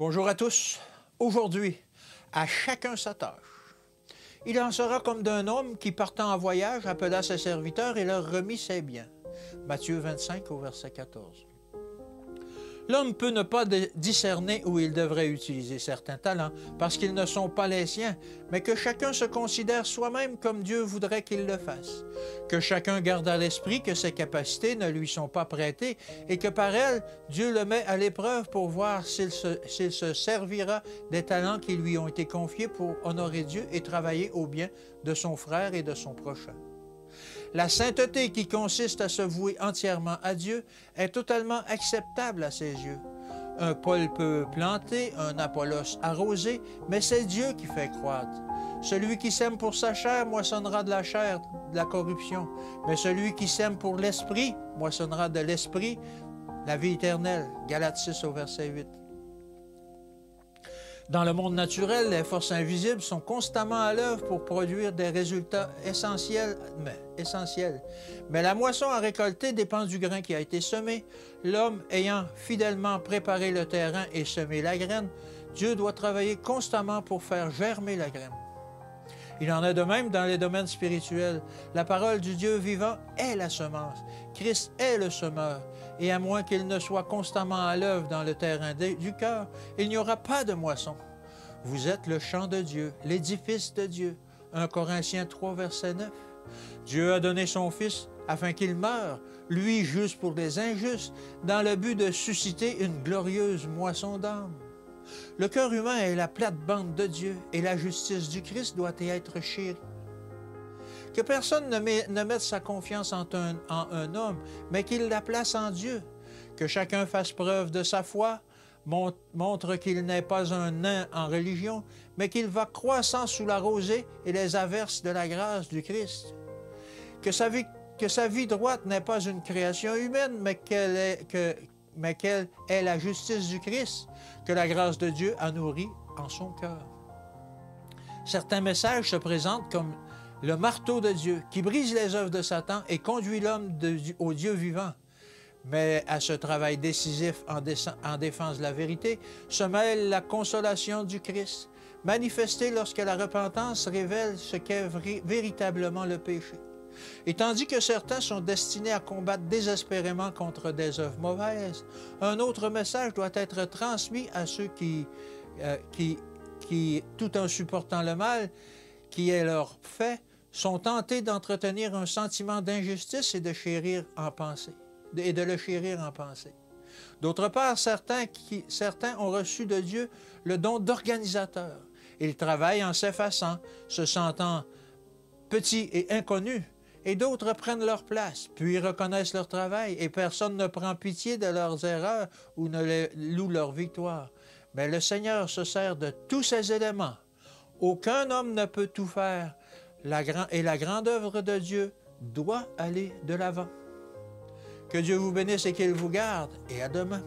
Bonjour à tous. Aujourd'hui, à chacun sa tâche. Il en sera comme d'un homme qui, partant en voyage, appela ses serviteurs et leur remit ses biens. Matthieu 25 au verset 14. L'homme peut ne pas discerner où il devrait utiliser certains talents parce qu'ils ne sont pas les siens, mais que chacun se considère soi-même comme Dieu voudrait qu'il le fasse. Que chacun garde à l'esprit que ses capacités ne lui sont pas prêtées et que par elles, Dieu le met à l'épreuve pour voir s'il se servira des talents qui lui ont été confiés pour honorer Dieu et travailler au bien de son frère et de son prochain. La sainteté qui consiste à se vouer entièrement à Dieu est totalement acceptable à ses yeux. Un Paul peut planter, un Apollos arroser, mais c'est Dieu qui fait croître. Celui qui sème pour sa chair moissonnera de la chair, de la corruption, mais celui qui sème pour l'esprit moissonnera de l'esprit, la vie éternelle. Galates 6 au verset 8. Dans le monde naturel, les forces invisibles sont constamment à l'œuvre pour produire des résultats essentiels. Mais la moisson à récolter dépend du grain qui a été semé. L'homme ayant fidèlement préparé le terrain et semé la graine, Dieu doit travailler constamment pour faire germer la graine. Il en est de même dans les domaines spirituels. La parole du Dieu vivant est la semence. Christ est le semeur. Et à moins qu'il ne soit constamment à l'œuvre dans le terrain du cœur, il n'y aura pas de moisson. Vous êtes le champ de Dieu, l'édifice de Dieu. 1 Corinthiens 3, verset 9. Dieu a donné son Fils afin qu'il meure, lui juste pour les injustes, dans le but de susciter une glorieuse moisson d'âme. Le cœur humain est la plate-bande de Dieu et la justice du Christ doit y être chérie. Que personne ne mette sa confiance en un homme, mais qu'il la place en Dieu. Que chacun fasse preuve de sa foi, montre qu'il n'est pas un nain en religion, mais qu'il va croissant sous la rosée et les averses de la grâce du Christ. Que sa vie droite n'est pas une création humaine, mais qu'elle est la justice du Christ, que la grâce de Dieu a nourri en son cœur. Certains messages se présentent comme le marteau de Dieu qui brise les œuvres de Satan et conduit l'homme au Dieu vivant. Mais à ce travail décisif en défense de la vérité se mêle la consolation du Christ, manifestée lorsque la repentance révèle ce qu'est véritablement le péché. Et tandis que certains sont destinés à combattre désespérément contre des œuvres mauvaises, un autre message doit être transmis à ceux qui, tout en supportant le mal qui est leur fait, sont tentés d'entretenir un sentiment d'injustice et de le chérir en pensée. D'autre part, certains ont reçu de Dieu le don d'organisateur. Ils travaillent en s'effaçant, se sentant petits et inconnus, et d'autres prennent leur place, puis reconnaissent leur travail, et personne ne prend pitié de leurs erreurs ou ne loue leur victoire. Mais le Seigneur se sert de tous ces éléments. Aucun homme ne peut tout faire, et la grande œuvre de Dieu doit aller de l'avant. Que Dieu vous bénisse et qu'il vous garde, et à demain.